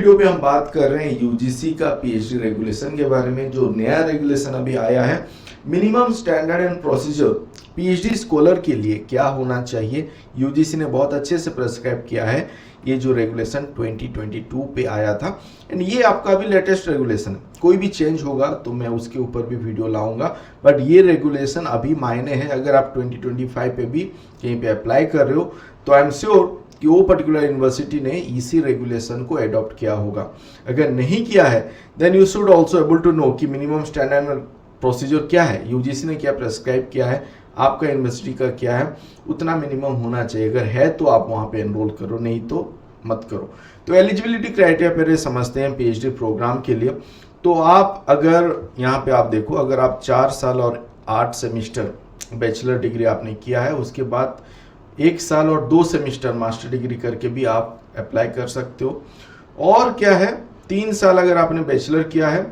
Video पे हम बात कर रहे हैं यूजीसी का पीएचडी रेगुलेशन के बारे में। जो नया रेगुलेशन अभी आया है, minimum standard and procedure PhD scholar के लिए क्या होना चाहिए, यूजीसी ने बहुत अच्छे से प्रेस्क्राइब किया है। ये जो रेगुलेशन 2022 पे आया था एंड ये आपका अभी लेटेस्ट रेगुलेशन है। कोई भी चेंज होगा तो मैं उसके ऊपर भी वीडियो लाऊंगा, बट ये रेगुलेशन अभी मायने है। अगर आप 2025 पे भी कहीं पे अप्लाई कर रहे हो तो आई एम श्योर कि वो पर्टिकुलर यूनिवर्सिटी ने इसी रेगुलेशन को एडॉप्ट किया होगा। अगर नहीं किया है then you should also able to know कि मिनिमम स्टैंडर्ड प्रोसीजर क्या है, यूजीसी ने क्या प्रेस्क्राइब किया है, आपका यूनिवर्सिटी का क्या है, उतना मिनिमम होना चाहिए। अगर है तो आप वहाँ पे एनरोल करो, नहीं तो मत करो। तो एलिजिबिलिटी क्राइटेरिया पहले समझते हैं पीएचडी प्रोग्राम के लिए। तो आप अगर यहाँ पे आप देखो, अगर आप 4 साल और 8 सेमिस्टर बैचलर डिग्री आपने किया है, उसके बाद 1 साल और 2 सेमिस्टर मास्टर डिग्री करके भी आप अप्लाई कर सकते हो। और क्या है, 3 साल अगर आपने बैचलर किया है,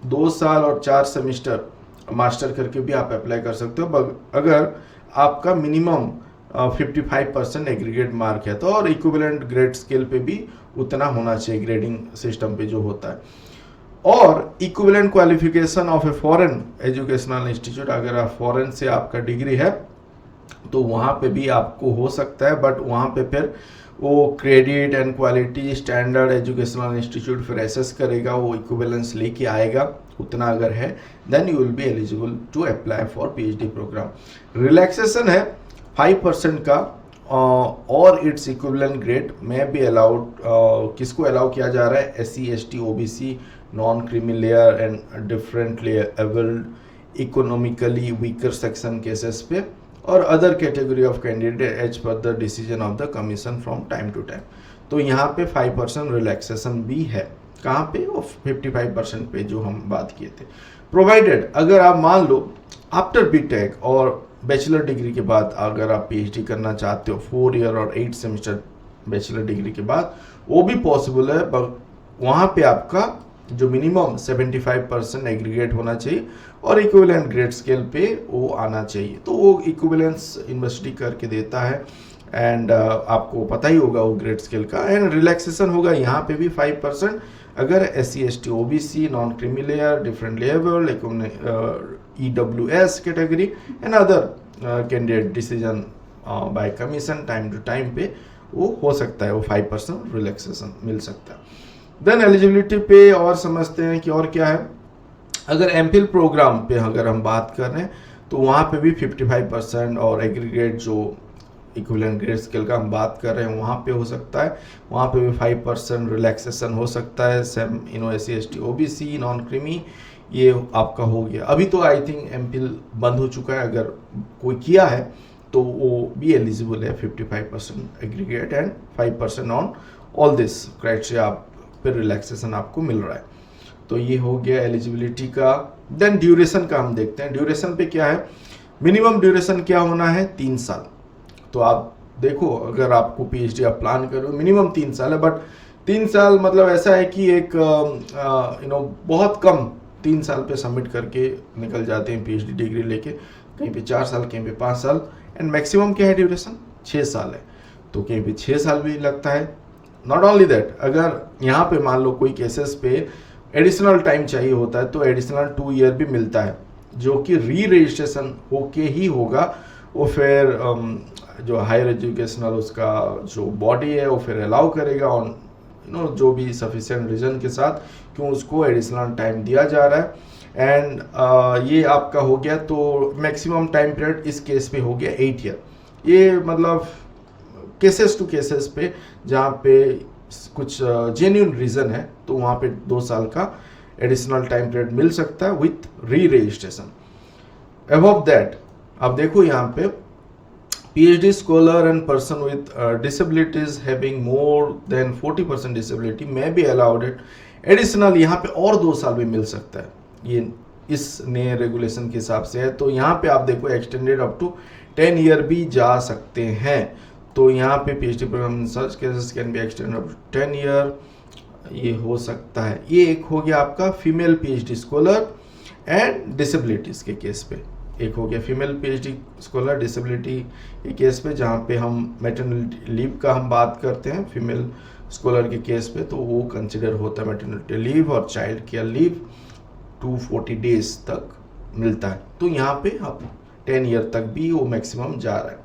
2 साल और 4 सेमिस्टर मास्टर करके भी आप अप्लाई कर सकते हो, अगर आपका मिनिमम 55% एग्रीगेट मार्क है तो। और इक्विवेलेंट ग्रेड स्केल पे भी उतना होना चाहिए, ग्रेडिंग सिस्टम पे जो होता है। और equivalent qualification of a foreign educational institute, अगर आप फॉरेन से आपका डिग्री है तो वहाँ पे भी आपको हो सकता है, बट वहाँ पे फिर वो credit and quality standard educational institute फिर एसेस करेगा, वो इक्विवेलेंस लेके आएगा। उतना अगर है then you will be eligible to apply for PhD programme. Relaxation है 5% का और इट्स इक्विवेलेंट ग्रेड में भी अलाउड। किसको अलाउ किया जा रहा है? SC ST OBC non creamy layer and different level economically weaker section cases पे और other category of candidate as per the decision of the commission from time to time. तो यहाँ पे 5% रिलैक्सेशन भी है। कहाँ पे? 55% पे जो हम बात किए थे। प्रोवाइडेड अगर आप मान लो आफ्टर बीटेक और बैचलर डिग्री के बाद अगर आप पीएचडी करना चाहते हो 4 ईयर और 8 सेमेस्टर बैचलर डिग्री के बाद, वो भी पॉसिबल है, बट वहाँ पे आपका जो मिनिमम 75% एग्रीगेट होना चाहिए और इक्विवेलेंट ग्रेड स्केल पे वो आना चाहिए। तो वो इक्विवेलेंस यूनिवर्सिटी करके देता है एंड आपको पता ही होगा वो ग्रेड स्केल का। एंड रिलैक्सेशन होगा यहाँ पे भी 5% अगर SC ST OBC non creamy layer different level EWS category and other candidate decision by commission time to time पे वो हो सकता है, वो 5% रिलैक्सेशन मिल सकता है। देन एलिजिबिलिटी पे और समझते हैं कि और क्या है। अगर एमफिल प्रोग्राम पे अगर हम बात कर रहे हैं तो वहाँ पे भी 55% और एग्रीगेट जो इक्विवेलेंट ग्रेड स्केल का हम बात कर रहे हैं वहाँ पे हो सकता है, वहाँ पे भी 5% रिलैक्सेशन हो सकता है। Same SC ST OBC non creamy ये आपका हो गया। अभी तो आई थिंक एमफिल बंद हो चुका है, अगर कोई किया है तो वो भी एलिजिबल है। 55% aggregate and 5% on all this criteria आप फिर रिलैक्सेशन आपको मिल रहा है। तो ये हो गया एलिजिबिलिटी का। देन ड्यूरेशन का हम देखते हैं। ड्यूरेशन पे क्या है, मिनिमम ड्यूरेशन क्या होना है? 3 साल। तो आप देखो, अगर आपको पीएचडी आप प्लान करो मिनिमम 3 साल है, बट 3 साल मतलब ऐसा है कि एक बहुत कम 3 साल पे सबमिट करके निकल जाते हैं पीएचडी डिग्री लेके, कहीं पे 4 साल कहीं पे 5 साल एंड मैक्सिमम क्या है ड्यूरेशन? 6 साल है। तो कहीं पे 6 साल भी लगता है। नॉट ओनली दैट, अगर यहाँ पे मान लो कोई केसेस पे एडिशनल टाइम चाहिए होता है तो एडिशनल 2 ईयर भी मिलता है, जो कि री रजिस्ट्रेशन होके ही होगा। वो फिर जो हायर एजुकेशनल उसका जो बॉडी है वो फिर अलाउ करेगा ऑन जो भी सफिशिएंट रीजन के साथ, क्यों उसको एडिशनल टाइम दिया जा रहा है। एंड ये आपका हो गया। तो मैक्सिमम टाइम पीरियड इस केस में हो गया 8 ईयर। ये मतलब केसेस टू केसेस पे, जहाँ पे कुछ जेन्युइन रीजन है तो वहाँ पे 2 साल का एडिशनल टाइम पीरियड मिल सकता है विथ री रजिस्ट्रेशन। अबव दैट अब देखो यहाँ पे PhD scholar and person with disabilities having more than 40% disability में बी अलाउड इट एडिशनल। यहाँ पे और 2 साल भी मिल सकता है, ये इस नए रेगुलेशन के हिसाब से है। तो यहाँ पे आप देखो एक्सटेंडेड अप टू 10 ईयर भी जा सकते हैं। तो यहाँ पे PhD programme search cases can be extended up to 10 year, ये हो सकता है। ये एक हो गया आपका female PhD scholar and disabilities के केस पे। एक हो गया फीमेल PhD स्कॉलर डिसेबिलिटी के केस पे, जहाँ पे हम मैटरनिटी लीव का हम बात करते हैं फीमेल स्कॉलर के केस पे, तो वो कंसिडर होता है मैटरनिटी लीव और चाइल्ड केयर लीव 240 डेज तक मिलता है। तो यहाँ पे अब 10 ईयर तक भी वो मैक्सिमम जा रहा है।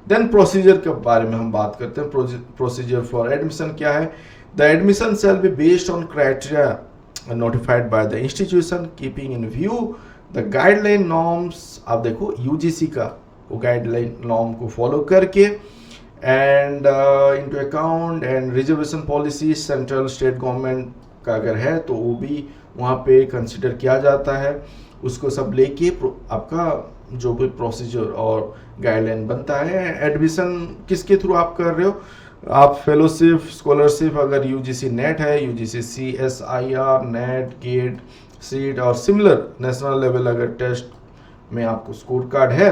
देन प्रोसीजर के बारे में हम बात करते हैं। प्रोसीजर फॉर एडमिशन क्या है? The admission shall be based on criteria notified by the institution keeping in view the guideline norms. आप देखो यूजीसी का वो गाइडलाइन नॉर्म को फॉलो करके and into account and reservation policy central state government का अगर है तो वो भी वहाँ पे कंसिडर किया जाता है। उसको सब लेके आपका जो भी प्रोसीजर और गाइडलाइन बनता है। एडमिशन किसके थ्रू आप कर रहे हो? आप फेलोशिप, स्कॉलरशिप, अगर यूजीसी नेट है, UGC CSIR, NET, GATE, seat और सिमिलर नेशनल लेवल अगर टेस्ट में आपको स्कोर कार्ड है,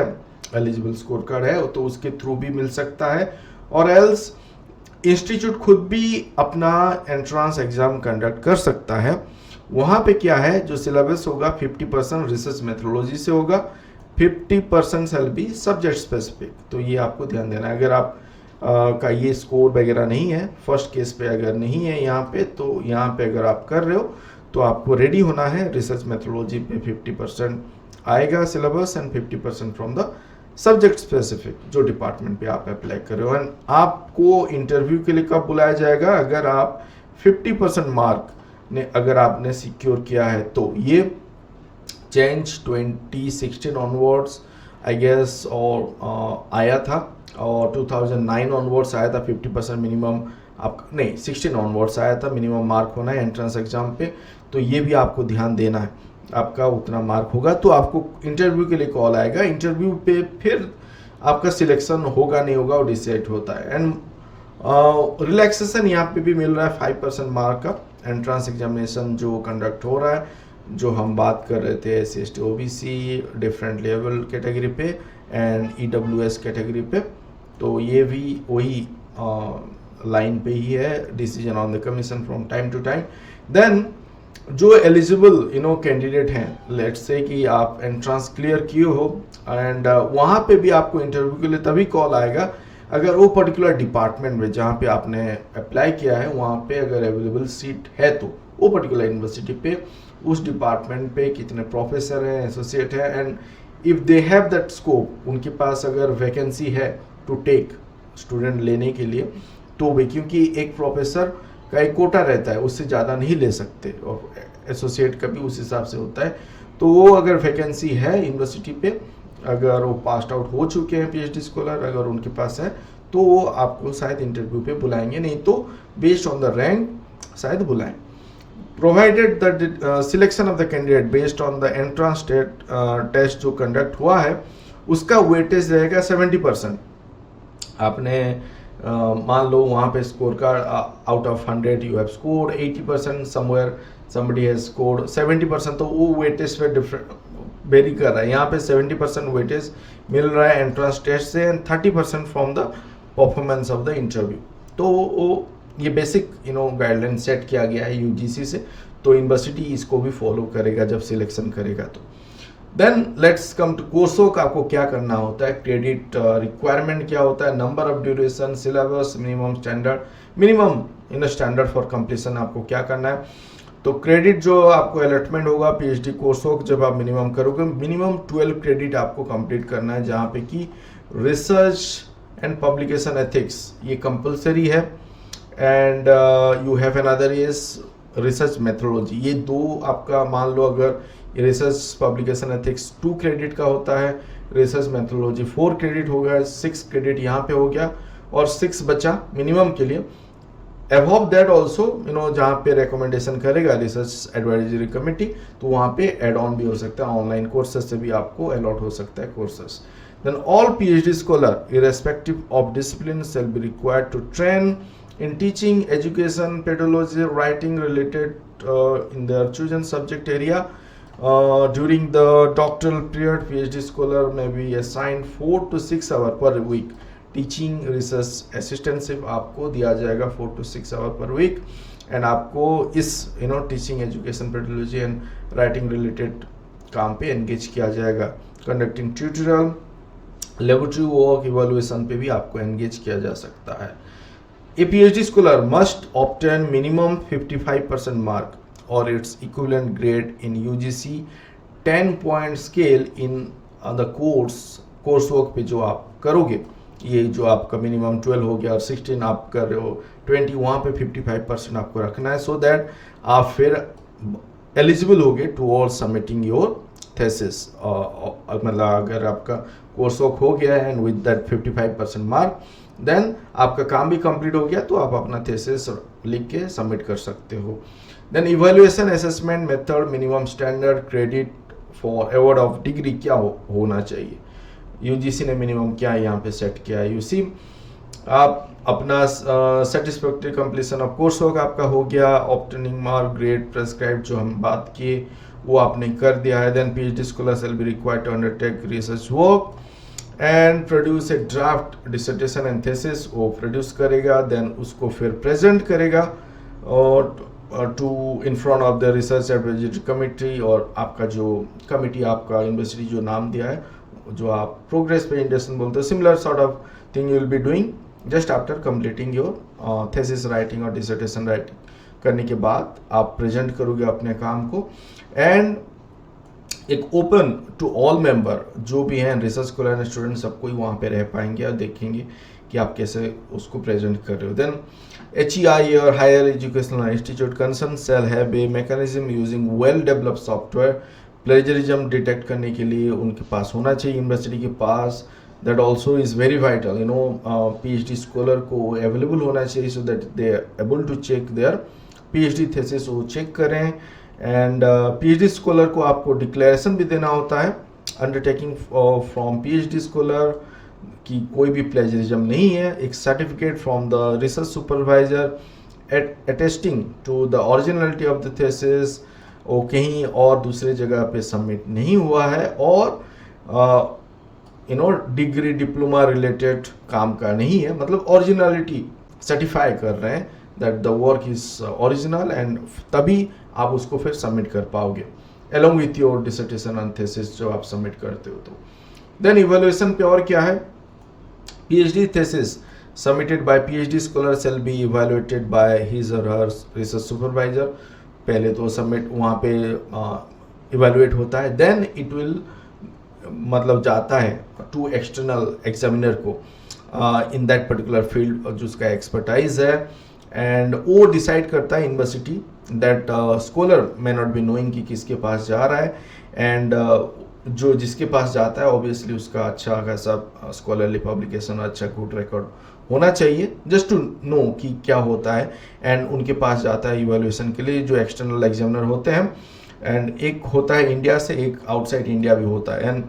एलिजिबल स्कोर कार्ड है, तो उसके थ्रू भी मिल सकता है। और एल्स इंस्टीट्यूट खुद भी अपना एंट्रेंस एग्जाम कंडक्ट कर सकता है। वहाँ पे क्या है, जो सिलेबस होगा 50% रिसर्च मेथोडोलॉजी से होगा, 50% शैल बी सब्जेक्ट स्पेसिफिक। तो ये आपको ध्यान देना है। अगर आप का ये स्कोर वगैरह नहीं है, फर्स्ट केस पे अगर नहीं है यहाँ पे, तो यहाँ पे अगर आप कर रहे हो तो आपको रेडी होना है। रिसर्च मेथोडोलॉजी पे 50% आएगा syllabus and 50% from the subject specific जो डिपार्टमेंट पे आप अप्लाई कर रहे हो। एंड आपको इंटरव्यू के लिए कब बुलाया जाएगा? अगर आप 50% मार्क ने अगर आपने सिक्योर किया है तो। ये चेंज 2016 ऑनवर्ड्स आई गेस और आया था, और 2009 ऑनवर्ड्स आया था 50% मिनिमम आपका, नहीं 16 ऑनवर्ड्स आया था मिनिमम मार्क होना है एंट्रेंस एग्जाम पे। तो ये भी आपको ध्यान देना है, आपका उतना मार्क होगा तो आपको इंटरव्यू के लिए कॉल आएगा। इंटरव्यू पे फिर आपका सिलेक्शन होगा नहीं होगा वो डिसाइड होता है। एंड रिलैक्सेशन यहाँ पे भी मिल रहा है 5% मार्क का। एंट्रेंस एग्जामिनेशन जो कंडक्ट हो रहा है, जो हम बात कर रहे थे SC/ST OBC different level category पे एंड EWS कैटेगरी पे, तो ये भी वही लाइन पे ही है, decision on the commission from time to time. Then जो एलिजिबल कैंडिडेट हैं, लेट्स से कि आप एंट्रेंस क्लियर किए हो एंड वहाँ पे भी आपको इंटरव्यू के लिए तभी कॉल आएगा अगर वो पर्टिकुलर डिपार्टमेंट में जहाँ पे आपने अप्लाई किया है वहाँ पे अगर अवेलेबल सीट है, तो वो पर्टिकुलर यूनिवर्सिटी पे उस डिपार्टमेंट पे कितने प्रोफेसर हैं, एसोसिएट हैं, and if they have that scope, उनके पास अगर वैकेंसी है टू टेक स्टूडेंट लेने के लिए, तो भी क्योंकि एक प्रोफेसर का एक कोटा रहता है, उससे ज़्यादा नहीं ले सकते, और एसोसिएट का भी उस हिसाब से होता है। तो वो अगर वैकेंसी है यूनिवर्सिटी पे, अगर वो पास आउट हो चुके हैं PhD स्कॉलर, अगर उनके पास है, तो वो आपको शायद इंटरव्यू पे बुलाएंगे, नहीं तो बेस्ड ऑन द रैंक शायद बुलाएं। Provided the selection of the candidate based on the entrance test जो कंडक्ट हुआ है उसका वेटेज रहेगा 70%। आपने मान लो वहाँ पे score card out of 100 you have scored 80%, somewhere somebody has scored 70%, तो वो वेटेज पे डिफरेंट वेरी कर रहा है। यहाँ पे 70% वेटेज मिल रहा है एंट्रेंस टेस्ट से and 30% from the performance of the interview. तो वो ये बेसिक गाइडलाइन सेट किया गया है यूजीसी से, तो यूनिवर्सिटी इसको भी फॉलो करेगा जब सिलेक्शन करेगा। तो then let's come to course work. आपको क्या करना होता है, क्रेडिट रिक्वायरमेंट क्या होता है, number of duration, syllabus, minimum standard for completion आपको क्या करना है। तो क्रेडिट जो आपको अलॉटमेंट होगा PhD कोर्स वर्क जब आप मिनिमम करोगे, मिनिमम 12 क्रेडिट आपको कंप्लीट करना है, जहाँ पे कि रिसर्च एंड पब्लिकेशन एथिक्स ये कंपलसरी है, and you have another is research methodology. ये दो आपका मान लो अगर रिसर्च पब्लिकेशन एथिक्स 2 क्रेडिट का होता है, रिसर्च मेथोडोलॉजी 4 क्रेडिट हो गया, 6 क्रेडिट यहाँ पे हो गया और 6 बचा मिनिमम के लिए। अबव दैट ऑल्सो जहाँ पे रिकमेंडेशन करेगा रिसर्च एडवाइजरी कमेटी, तो वहाँ पे एड ऑन भी हो सकता है, ऑनलाइन कोर्सेज से भी आपको अलॉट हो सकता है courses. Then all PhD scholar irrespective of discipline shall be required to train in teaching, education, pedagogy, writing related in their chosen subject area. During the doctoral period, PhD scholar may be assigned 4 to 6 hours per week. Teaching research assistantship आपको दिया जाएगा 4 to 6 hours per week, and आपको इस teaching, education, pedagogy and writing related काम पे engage किया जाएगा। Conducting tutorial, laboratory work, evaluation पे भी आपको engage किया जा सकता है। A PhD scholar must obtain minimum 55% mark or its equivalent grade in UGC 10-point scale in the coursework पे जो आप करोगे, ये जो आपका मिनिमम 12 हो गया और 16 आप कर रहे हो 20, वहाँ पे 55% आपको रखना है, सो दैट आप फिर एलिजिबल होगे टुवर्ड सबमिटिंग योर थेसिस। मतलब अगर आपका कोर्स वर्क हो गया है and with that 55% mark, then आपका काम भी कंप्लीट हो गया, तो आप अपना थेसिस लिख के सबमिट कर सकते हो। Then evaluation assessment method minimum standard credit for award of degree क्या होना चाहिए, यूजीसी ने मिनिमम क्या यहाँ पे सेट किया है। यू सी, आप अपना satisfactory completion of course work आपका हो गया, ऑब्टेनिंग मार्क ग्रेड प्रेस्क्राइब जो हम बात किए वो आपने कर दिया है। Then PhD scholar will be required to undertake research work and produce a draft dissertation and thesis, वो प्रोड्यूस करेगा, देन उसको फिर प्रेजेंट करेगा और to in front of the research advisory committee, और आपका जो कमिटी आपका यूनिवर्सिटी जो नाम दिया है, जो आप प्रोग्रेस प्रेजेंटेशन बोलते हो, similar sort of thing you will be doing just after completing your thesis writing और डिसर्टेशन राइटिंग करने के बाद आप प्रेजेंट करोगे अपने काम को। एंड एक ओपन टू ऑल मेंबर जो भी हैं रिसर्च स्कॉलर एंड स्टूडेंट, सबको ही वहाँ पे रह पाएंगे और देखेंगे कि आप कैसे उसको प्रेजेंट कर रहे हो। देन HEI और higher educational institute concern shall have a mechanism using well developed software, plagiarism detect करने के लिए उनके पास होना चाहिए यूनिवर्सिटी के पास, that also is very vital, you know PhD scholar को अवेलेबल होना चाहिए so that they are able to check their PhD thesis, वो चेक करें। एंड PhD स्कॉलर को आपको डिक्लेरेशन भी देना होता है अंडरटेकिंग फ्रॉम PhD स्कॉलर कि कोई भी प्लेजरिज्म नहीं है, एक certificate from the research supervisor attesting to the originality of the thesis, वो कहीं और दूसरे जगह पे सबमिट नहीं हुआ है और you know degree diploma related काम का नहीं है, मतलब ओरिजिनलिटी सर्टिफाई कर रहे हैं that the work is original, and तभी आप उसको फिर सबमिट कर पाओगे along with your dissertation and thesis जो आप सबमिट करते हो। तो देन इवैल्यूएशन पे और क्या है, PhD thesis submitted by PhD scholar shall be evaluated by his or her research supervisor, पहले तो सबमिट वहाँ पे इवेलुएट होता है, देन इट विल मतलब जाता है टू एक्सटर्नल एग्जामिनर को इन दैट पर्टिकुलर फील्ड जो उसका एक्सपर्टाइज है, एंड वो डिसाइड करता है university that scholar may not be knowing कि किसके पास जा रहा है, एंड जो जिसके पास जाता है ऑब्वियसली उसका अच्छा खासा स्कॉलरली पब्लिकेशन, अच्छा गुड रिकॉर्ड होना चाहिए जस्ट टू नो कि क्या होता है, एंड उनके पास जाता है इवैल्यूएशन के लिए जो एक्सटर्नल एग्जामिनर होते हैं, एंड एक होता है इंडिया से, एक आउटसाइड इंडिया भी होता है, एंड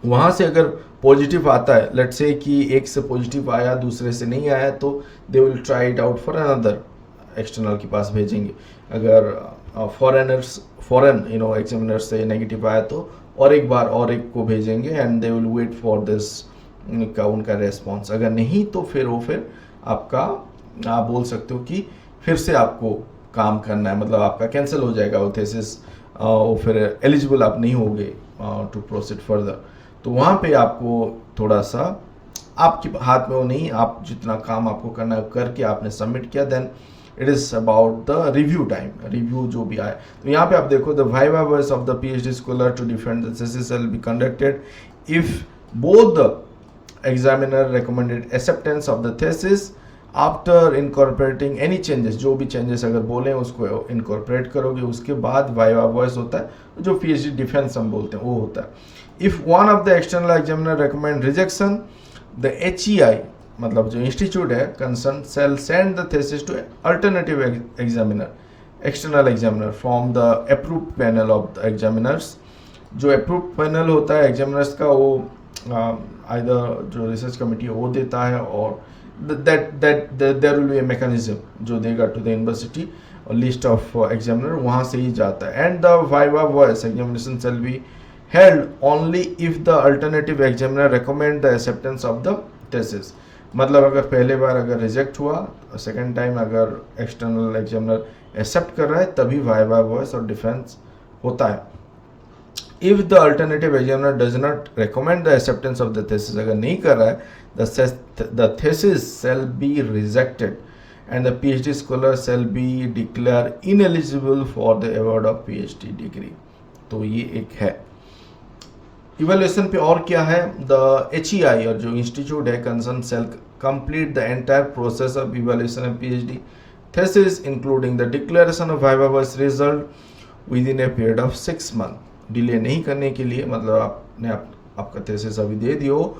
वहाँ से अगर पॉजिटिव आता है, लेट्स से कि एक से पॉजिटिव आया दूसरे से नहीं आया, तो they will try it out for another external के पास भेजेंगे। अगर फॉरेन यू नो एग्जामिनर से नेगेटिव आया तो और एक बार और एक को भेजेंगे, and they will wait for this का उनका रेस्पॉन्स, अगर नहीं तो फिर वो फिर आपका आप बोल सकते हो कि फिर से आपको काम करना है, मतलब आपका कैंसिल हो जाएगा वो थीसिस, वो फिर एलिजिबल आप नहीं होगे टू प्रोसीड फर्दर। तो वहाँ पे आपको थोड़ा सा आपके हाथ में वो नहीं, आप जितना काम आपको करना है करके आपने सबमिट किया, then it is about the review time, review जो भी आए। तो यहाँ पे आप देखो the viva voce of the PhD scholar to defend the thesis will be conducted if both the examiner recommended acceptance of the thesis after incorporating any changes, जो भी चेंजेस अगर बोले उसको इनकॉर्पोरेट करोगे, उसके बाद वाइवा वॉइस होता है, जो PhD डिफेंस हम बोलते हैं वो होता है। If one of the external examiner recommend rejection, the HEI मतलब जो इंस्टीट्यूट है concern shall send the thesis to alternative examiner, external examiner from the approved panel of the examiners. जो अप्रूव्ड पैनल होता है एग्जामिनर्स का, वो either जो research committee है वो देता है, और there will be a mechanism जो देगा to the university list of examiner, वहाँ से ही जाता है। And the viva voce examination shall be held only if the alternative examiner recommend the acceptance of the thesis, मतलब अगर पहले बार अगर रिजेक्ट हुआ, सेकेंड टाइम अगर एक्सटर्नल एग्जामिनर एक्सेप्ट कर रहा है, तभी वाइवा वॉइस और डिफेंस होता है। If the alternative examiner does not recommend the acceptance of the thesis, अगर नहीं कर रहा है, the thesis shall be rejected and the PhD scholar shall be declared ineligible for the award of PhD degree। तो ये एक है। Evaluation पे और क्या है, द HEI और जो इंस्टीट्यूट है concern shall complete the entire process of evaluation of PhD thesis including the declaration of viva voce result within a period of 6 months। Delay नहीं करने के लिए, मतलब आपने आपका थेसिस अभी दे दियो,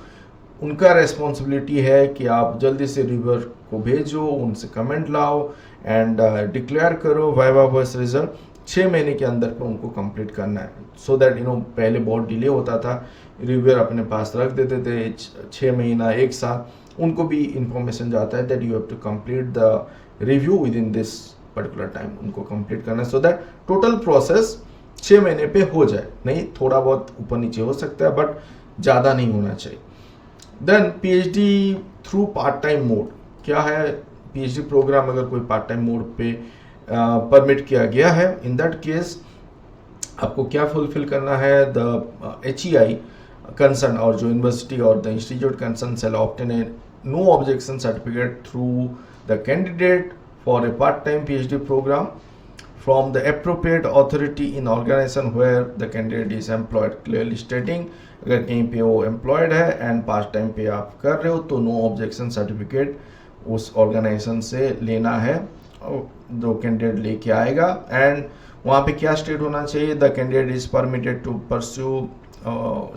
उनका रेस्पॉन्सिबिलिटी है कि आप जल्दी से रिव्यूअर को भेजो, उनसे कमेंट लाओ एंड डिक्लेयर करो वाइवा वॉइस रिजल्ट 6 महीने के अंदर पे उनको कंप्लीट करना है। सो दैट पहले बहुत डिले होता था, रिव्यूअर अपने पास रख देते थे 6 महीना 1 साल, उनको भी इंफॉर्मेशन जाता है that you have to complete the review within this particular time, उनको कंप्लीट करना है सो दैट टोटल प्रोसेस 6 महीने पे हो जाए। नहीं, थोड़ा बहुत ऊपर नीचे हो सकता है बट ज़्यादा नहीं होना चाहिए। Then PhD through part time mode, क्या है, पीएचडी प्रोग्राम अगर कोई पार्ट टाइम मोड पे परमिट किया गया है, इन दैट केस आपको क्या फुलफिल करना है, द HEI कंसर्न और जो यूनिवर्सिटी और the institute concern shall obtain a no objection certificate through the candidate for a part time PhD program from the appropriate authority in organization where the candidate is employed, clearly stating अगर कहीं पे वो employed है and part time पे आप कर रहे हो तो नो ऑब्जेक्शन सर्टिफिकेट उस ऑर्गेनाइजेशन से लेना है, जो कैंडिडेट लेके आएगा। एंड वहाँ पे क्या स्टेट होना चाहिए, the candidate is permitted to pursue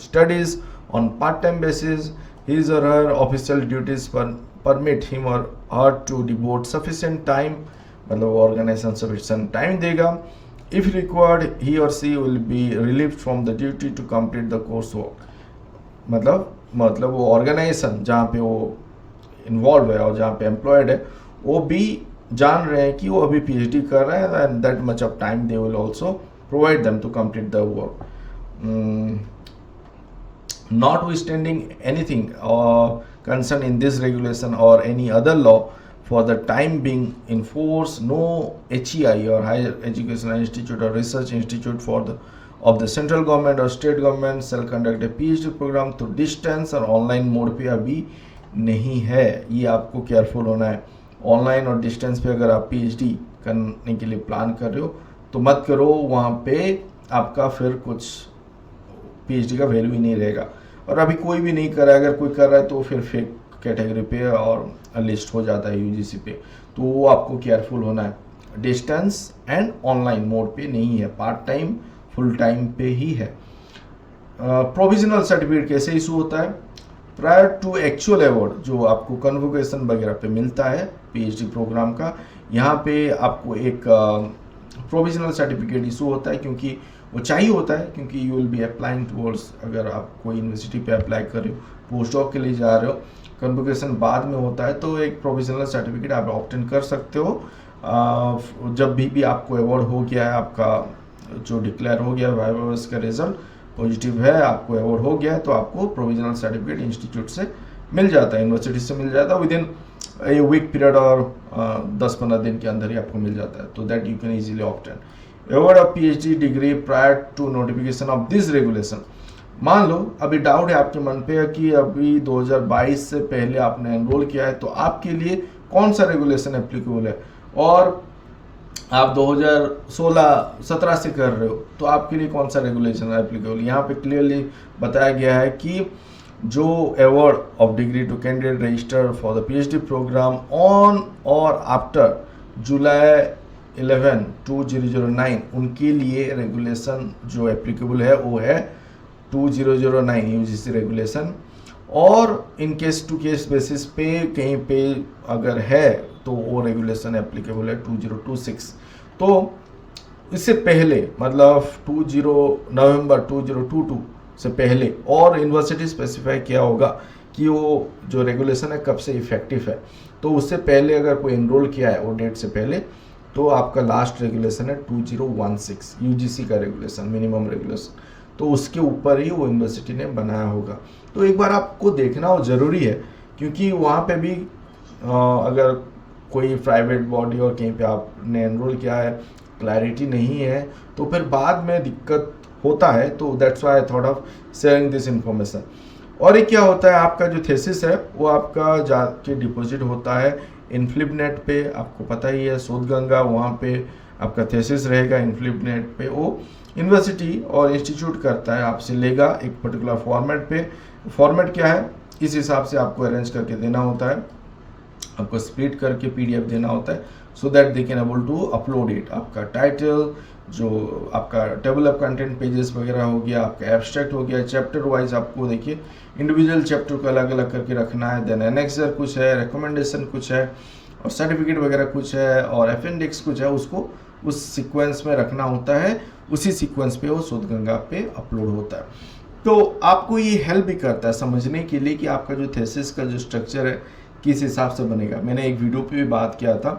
studies on part time basis, his or her official duties permit him or her to devote sufficient time, मतलब ऑर्गेनाइजेशन सफिशिएंट टाइम देगा। If required he or she will be relieved from the duty to complete the course work, मतलब वो organisation जहाँ पे वो involve है और जहाँ पे एम्प्लॉयड है वो भी जान रहे हैं कि वो अभी पीएचडी कर रहे हैं and that much of time they will also provide them to complete the work. notwithstanding anything concerned in this regulation or any other law for the time being in force, no HEI or higher educational institute or research institute of the central government or state government shall conduct a PhD program through distance और online mode पे अभी नहीं है। ये आपको careful होना है। Online और डिस्टेंस पे अगर आप PhD करने के लिए प्लान कर रहे हो तो मत करो, वहाँ पे आपका फिर कुछ PhD का वैल्यू ही नहीं रहेगा। और अभी कोई भी नहीं कर रहा है, अगर कोई कर रहा है तो फिर फेक कैटेगरी पे और लिस्ट हो जाता है यूजीसी पे, तो वो आपको केयरफुल होना है। डिस्टेंस एंड ऑनलाइन मोड पे नहीं है, पार्ट टाइम फुल टाइम पे ही है। प्रोविजनल सर्टिफिकेट कैसे इशू होता है, प्रायर टू एक्चुअल अवार्ड जो आपको कन्वोकेशन वगैरह पे मिलता है पीएचडी प्रोग्राम का, यहाँ पे आपको एक प्रोविजनल सर्टिफिकेट इशू होता है, क्योंकि वो चाहिए होता है, क्योंकि you will be applying towards, अगर आप कोई यूनिवर्सिटी पे अप्लाई कर रहे हो, पोस्ट डॉक के लिए जा रहे हो, कन्वोकेशन बाद में होता है, तो एक प्रोविजनल सर्टिफिकेट आप ऑब्टेन कर सकते हो। जब भी आपको अवार्ड हो गया है, आपका जो डिक्लेयर हो गया वाइवा वॉइस का रिजल्ट पॉजिटिव है, आपको अवार्ड हो गया है, तो आपको प्रोविजनल सर्टिफिकेट इंस्टीट्यूट से मिल जाता है, यूनिवर्सिटी से मिल जाता है, within a week period और 10-15 दिन के अंदर ही आपको मिल जाता है, तो that you can easily obtain award of PhD degree prior to notification of this regulation. मान लो अभी डाउट है आपके मन पे कि अभी 2022 से पहले आपने एनरोल किया है, तो आपके लिए कौन सा रेगुलेशन एप्लीकेबल है, और आप 2016-17 से कर रहे हो तो आपके लिए कौन सा रेगुलेशन एप्लीकेबल। यहाँ पे क्लियरली बताया गया है कि जो award of degree to candidate register for the PhD program on और आफ्टर जुलाई 11, 2009 उनके लिए रेगुलेशन जो एप्लीकेबल है वो है 2009 यूजीसी रेगुलेशन, और in case to case basis पे कहीं पे अगर है तो वो रेगुलेशन एप्लीकेबल है 2026। तो इससे पहले मतलब नवंबर 2022 से पहले और यूनिवर्सिटी स्पेसिफाई किया होगा कि वो जो रेगुलेशन है कब से इफेक्टिव है, तो उससे पहले अगर कोई एनरोल किया है वो डेट से पहले, तो आपका लास्ट रेगुलेशन है 2016 यूजीसी का रेगुलेशन, मिनिमम रेगुलेशन, तो उसके ऊपर ही वो यूनिवर्सिटी ने बनाया होगा। तो एक बार आपको देखना वो ज़रूरी है, क्योंकि वहाँ पे भी अगर कोई प्राइवेट बॉडी और कहीं पे आपने एनरोल किया है, क्लैरिटी नहीं है, तो फिर बाद में दिक्कत होता है, तो that's why I thought of sharing this information. और ये क्या होता है, आपका जो थेसिस है वो आपका जाके डिपॉजिट होता है इनफ्लिपनेट पे, आपको पता ही है शोधगंगा, वहाँ पे आपका थेसिस रहेगा इनफ्लिपनेट पे। वो यूनिवर्सिटी और इंस्टीट्यूट करता है, आपसे लेगा एक पर्टिकुलर फॉर्मेट पे। फॉर्मेट क्या है, इस हिसाब से आपको अरेंज करके देना होता है, आपको स्प्लिट करके पीडीएफ देना होता है, so that they can able to upload it. आपका टाइटल, जो आपका टेबल ऑफ कंटेंट पेजेस वगैरह हो गया, आपका एब्स्ट्रैक्ट हो गया, चैप्टर वाइज आपको देखिए इंडिविजुअल चैप्टर को अलग अलग करके रखना है, देन एनेक्सर कुछ है, रिकमेंडेशन कुछ है, और सर्टिफिकेट वगैरह कुछ है, और अपेंडिक्स कुछ है, उसको उस सीक्वेंस में रखना होता है, उसी सीक्वेंस पे वो शोधगंगा पे अपलोड होता है। तो आपको ये हेल्प भी करता है समझने के लिए कि आपका जो थेसिस का जो स्ट्रक्चर है किस हिसाब से बनेगा। मैंने एक वीडियो पे भी बात किया था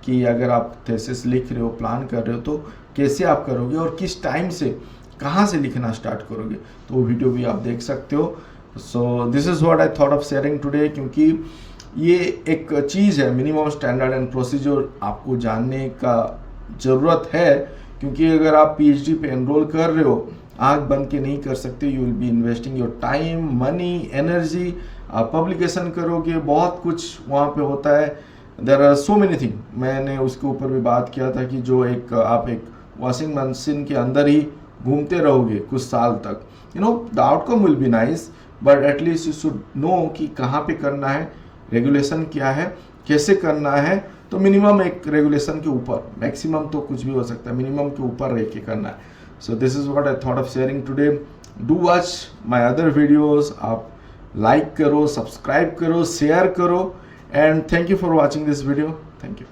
कि अगर आप थेसिस लिख रहे हो, प्लान कर रहे हो, तो कैसे आप करोगे और किस टाइम से कहाँ से लिखना स्टार्ट करोगे, तो वो वीडियो भी आप देख सकते हो। So this is what I thought of sharing today, क्योंकि ये एक चीज़ है, मिनिमम स्टैंडर्ड एंड प्रोसीजर आपको जानने का ज़रूरत है, क्योंकि अगर आप पीएचडी पे एनरोल कर रहे हो, आँख बंद के नहीं कर सकते। You will be investing your time, money, energy, आप पब्लिकेशन करोगे, बहुत कुछ वहाँ पे होता है, there are so many thing. मैंने उसके ऊपर भी बात किया था कि जो आप एक वॉशिंग मशीन के अंदर ही घूमते रहोगे कुछ साल तक, you know the outcome will be nice, but at least you should know कि कहाँ पे करना है, रेगुलेशन क्या है, कैसे करना है। तो मिनिमम एक रेगुलेशन के ऊपर, मैक्सिमम तो कुछ भी हो सकता है, मिनिमम के ऊपर रह के करना है। So this is what I thought of sharing today. Do watch my other videos, आप लाइक करो, सब्सक्राइब करो, शेयर करो, and thank you for watching this video. Thank you.